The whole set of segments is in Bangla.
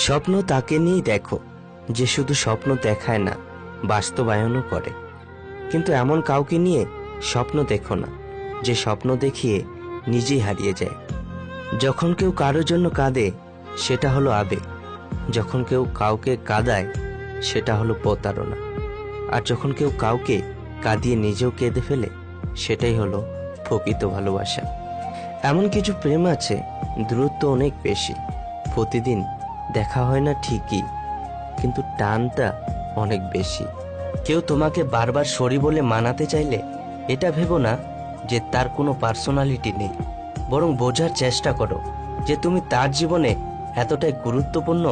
স্বপ্ন তাকে নিয়েই দেখো যে শুধু স্বপ্ন দেখায় না, বাস্তবায়নও করে। কিন্তু এমন কাউকে নিয়ে স্বপ্ন দেখো না যে স্বপ্ন দেখিয়ে নিজেই হারিয়ে যায়। যখন কেউ কারোর জন্য কাঁদে সেটা হলো আবেগ, যখন কেউ কাউকে কাঁদায় সেটা হলো প্রতারণা, আর যখন কেউ কাউকে কাঁদিয়ে নিজেও কেঁদে ফেলে সেটাই হলো প্রকৃত ভালোবাসা। এমন কিছু প্রেম আছে দূরত্ব অনেক বেশি, প্রতিদিন দেখা হয় না ঠিকই, কিন্তু টানটা অনেক বেশি। কেউ তোমাকে বারবার সরি বলে মানাতে চাইলে এটা ভেবো না যে তার কোনো পার্সোনালিটি নেই, বরং বোঝার চেষ্টা করো যে তুমি তার জীবনে এতটাই গুরুত্বপূর্ণ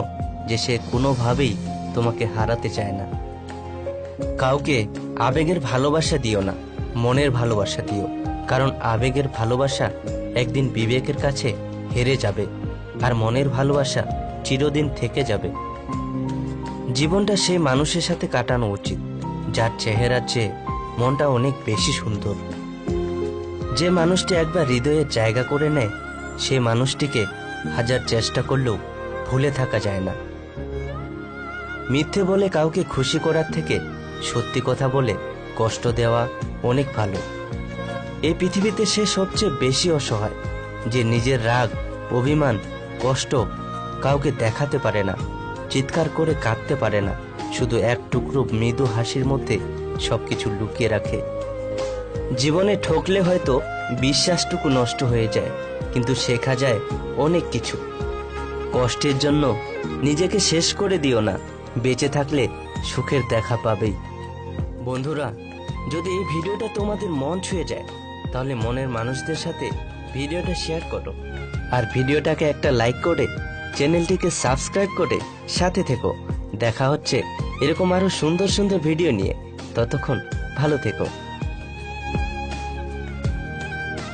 যে সে কোনোভাবেই তোমাকে হারাতে চায় না। কাউকে আবেগের ভালোবাসা দিও না, মনের ভালোবাসা দিও, কারণ আবেগের ভালোবাসা একদিন বিবেকের কাছে হেরে যাবে, আর মনের ভালোবাসা চিরদিন থেকে যাবে। জীবনটা সেই মানুষের সাথে কাটানো উচিত যার চেহারার চেয়ে মনটা অনেক বেশি সুন্দর। যে মানুষটি একবার হৃদয়ের জায়গা করে নেয় সেই মানুষটিকে হাজার চেষ্টা করলেও ভুলে থাকা যায় না। মিথ্যে বলে কাউকে খুশি করার থেকে সত্যি কথা বলে কষ্ট দেওয়া অনেক ভালো। এই পৃথিবীতে সে সবচেয়ে বেশি অসহায় যে নিজের রাগ, অভিমান, কষ্ট কাউকে দেখাতে পারে না, চিৎকার করে কাঁদতে পারে না, শুধু এক টুকরো মৃদু হাসির মধ্যে সবকিছু লুকিয়ে রাখে। জীবনে ঠকলে হয়তো বিশ্বাসটুকু নষ্ট হয়ে যায়, কিন্তু শেখা যায় অনেক কিছু। কষ্টের জন্য নিজেকে শেষ করে দিও না, বেঁচে থাকলে সুখের দেখা পাবেই। বন্ধুরা, যদি এই ভিডিওটা তোমাদের মন ছুঁয়ে যায় তাহলে মনের মানুষদের সাথে ভিডিওটা শেয়ার করো, আর ভিডিওটাকে একটা লাইক করে চ্যানেলটিকে সাবস্ক্রাইব করে সাথে থেকো। দেখা হচ্ছে এরকম আরো সুন্দর সুন্দর ভিডিও নিয়ে, ততক্ষণ ভালো থেকো।